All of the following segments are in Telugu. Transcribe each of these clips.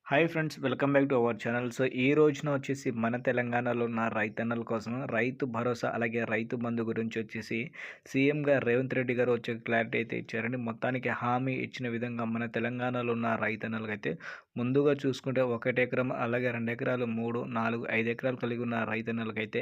Hi friends, welcome back to our channel. So ఈ రోజున వచ్చేసి మన తెలంగాణలో ఉన్న రైతన్నల కోసం రైతు భరోసా అలాగే రైతు బంధు గురించి వచ్చేసి సీఎం గారు రేవంత్ రెడ్డి గారు వచ్చే క్లారిటీ అయితే ఇచ్చారండి. మొత్తానికి హామీ ఇచ్చిన విధంగా మన తెలంగాణలో ఉన్న రైతన్నలకు అయితే ముందుగా చూసుకుంటే 1 ఎకరం అలాగే 2 ఎకరాలు 3, 4, 5 ఎకరాలు కలిగి ఉన్న రైతన్నలకైతే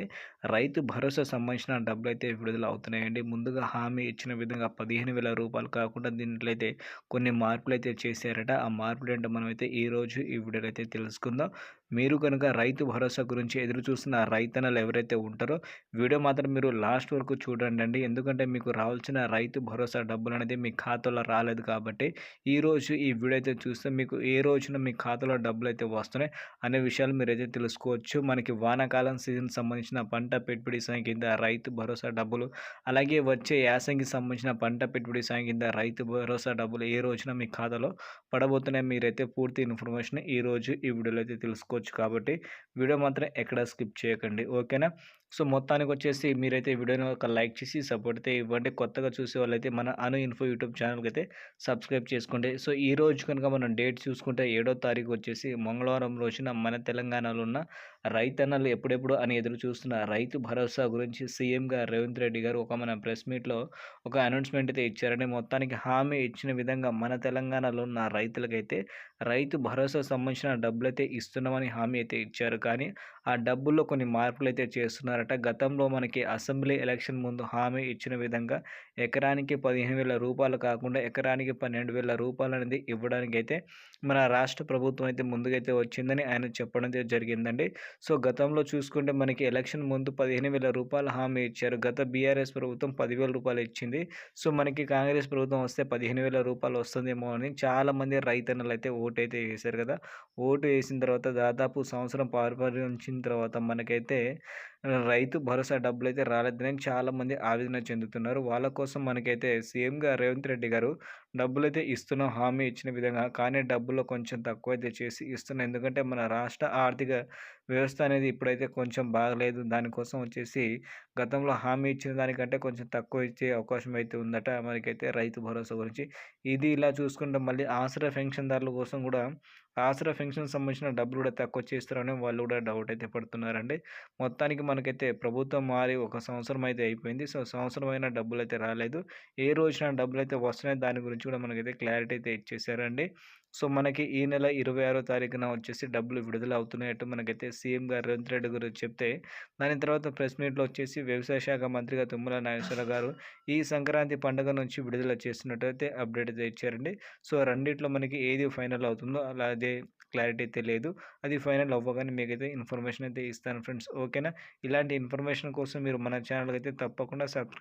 రైతు భరోసా సంబంధించిన డబ్బులు అయితే విడుదల అవుతున్నాయండి. ముందుగా హామీ ఇచ్చిన విధంగా 15,000 రూపాయలు కాకుండా దీంట్లో అయితే కొన్ని మార్పులు అయితే చేశారట. ఆ మార్పులు ఏంటో మనమైతే ఈరోజు ఈ వీడియోలో అయితే తెలుసుకుందాం. మీరు కనుక రైతు భరోసా గురించి ఎదురు చూస్తున్న రైతన్నలు ఎవరైతే ఉంటారో వీడియో మాత్రం మీరు లాస్ట్ వరకు చూడండి. ఎందుకంటే మీకు రావాల్సిన రైతు భరోసా డబ్బులు అనేది మీ ఖాతాలో రాలేదు కాబట్టి ఈరోజు ఈ వీడియో అయితే చూస్తే మీకు ఏ రోజున మీ ఖాతాలో డబ్బులు అయితే వస్తున్నాయి అనే విషయాలు మీరైతే తెలుసుకోవచ్చు. మనకి వానాకాలం సీజన్ సంబంధించిన పంట పెట్టుబడి సాయం కింద రైతు భరోసా డబ్బులు, అలాగే వచ్చే యాసంగికి సంబంధించిన పంట పెట్టుబడి సాయం కింద రైతు భరోసా డబ్బులు ఏ రోజున మీ ఖాతాలో పడబోతున్నాయి మీరైతే పూర్తి ఇన్ఫర్మేషన్ ఈరోజు ఈ వీడియోలో అయితే తెలుసుకోవచ్చు. కాబట్టి వీడియో మాత్రం ఎక్కడ స్కిప్ చేయకండి, ఓకేనా? సో మొత్తానికి వచ్చేసి మీరైతే వీడియోని ఒక లైక్ చేసి సపోర్ట్ అయితే ఇవ్వండి. కొత్తగా చూసే వాళ్ళైతే మన అను ఇన్ఫో యూట్యూబ్ ఛానల్కి అయితే సబ్స్క్రైబ్ చేసుకోండి. సో ఈ రోజు కనుక మనం డేట్ చూసుకుంటే 7వ తారీఖు వచ్చేసి మంగళవారం రోజున మన తెలంగాణలో ఉన్న రైతన్నలు ఎప్పుడెప్పుడు అని ఎదురు చూస్తున్న రైతు భరోసా గురించి సీఎం గారు రేవంత్ రెడ్డి గారు ఒక మన ప్రెస్ మీట్లో ఒక అనౌన్స్మెంట్ అయితే ఇచ్చారండి. మొత్తానికి హామీ ఇచ్చిన విధంగా మన తెలంగాణలో ఉన్న రైతులకైతే రైతు భరోసా సంబంధించిన డబ్బులైతే ఇస్తున్నామని హామీ అయితే ఇచ్చారు. కానీ ఆ డబ్బుల్లో కొన్ని మార్పులు అయితే చేస్తున్నారట. గతంలో మనకి అసెంబ్లీ ఎలక్షన్ ముందు హామీ ఇచ్చిన విధంగా ఎకరానికి 15,000 రూపాయలు కాకుండా ఎకరానికి 12,000 రూపాయలు అనేది ఇవ్వడానికి అయితే మన రాష్ట్ర ప్రభుత్వం అయితే ముందుకైతే వచ్చిందని ఆయన చెప్పడం అయితే జరిగిందండి. సో గతంలో చూసుకుంటే మనకి ఎలక్షన్ ముందు 15,000 రూపాయలు హామీ ఇచ్చారు. గత బీఆర్ఎస్ ప్రభుత్వం 10,000 రూపాయలు ఇచ్చింది. సో మనకి కాంగ్రెస్ ప్రభుత్వం వస్తే 15,000 రూపాయలు వస్తుందేమో అని చాలామంది రైతన్నలు అయితే ఓటైతే వేశారు కదా. ఓటు వేసిన తర్వాత దాదాపు సంవత్సరం పరిపాలించిన తర్వాత మనకైతే రైతు భరోసా డబ్బులైతే రాలేదని చాలామంది ఆవేదన చెందుతున్నారు. వాళ్ళ కోసం మనకైతే సీఎంగా రేవంత్ రెడ్డి గారు డబ్బులైతే ఇస్తున్నాం హామీ ఇచ్చిన విధంగా, కానీ డబ్బుల్లో కొంచెం తక్కువైతే చేసి ఇస్తున్నాం. ఎందుకంటే మన రాష్ట్ర ఆర్థిక వ్యవస్థ అనేది ఇప్పుడైతే కొంచెం బాగలేదు. దానికోసం వచ్చేసి గతంలో హామీ ఇచ్చిన దానికంటే కొంచెం తక్కువ ఇచ్చే అవకాశం అయితే ఉందట మనకైతే రైతు భరోసా గురించి. ఇది ఇలా చూసుకుంటే మళ్ళీ ఆసరా పెన్షన్దారుల కోసం కూడా ఆసరా పెన్షన్ సంబంధించిన డబ్బులు కూడా తక్కువ చేస్తారని వాళ్ళు కూడా డౌట్ అయితే పడుతున్నారండి. మొత్తానికి మనకైతే ప్రభుత్వం మారి ఒక సంవత్సరం అయితే అయిపోయింది. సో సంవత్సరం అయినా డబ్బులైతే రాలేదు. ఏ రోజున డబ్బులైతే వస్తున్నాయో దాని గురించి కూడా మనకైతే క్లారిటీ అయితే ఇచ్చేసారండి. సో మనకి ఈ నెల 26వ తారీఖున వచ్చేసి డబ్బులు విడుదల అవుతున్నాయట్టు మనకైతే సీఎం గారు రేవంత్ రెడ్డి గారు చెప్తే, దాని తర్వాత ప్రెస్ మీట్‌లో వచ్చేసి వ్యవసాయ శాఖ మంత్రిగా తుమ్మల నాగేశ్వరరావు గారు ఈ సంక్రాంతి పండుగ నుంచి విడుదల చేస్తున్నట్టయితే అప్డేట్ అయితే ఇచ్చారండి. సో రెండిట్లో మనకి ఏది ఫైనల్ అవుతుందో అలా అదే క్లారిటీ అయితే లేదు. అది ఫైనల్ అవ్వగానే మీకైతే ఇన్ఫర్మేషన్ అయితే ఇస్తాను ఫ్రెండ్స్, ఓకేనా? ఇలాంటి ఇన్ఫర్మేషన్ కోసం మీరు మన ఛానల్‌కి అయితే తప్పకుండా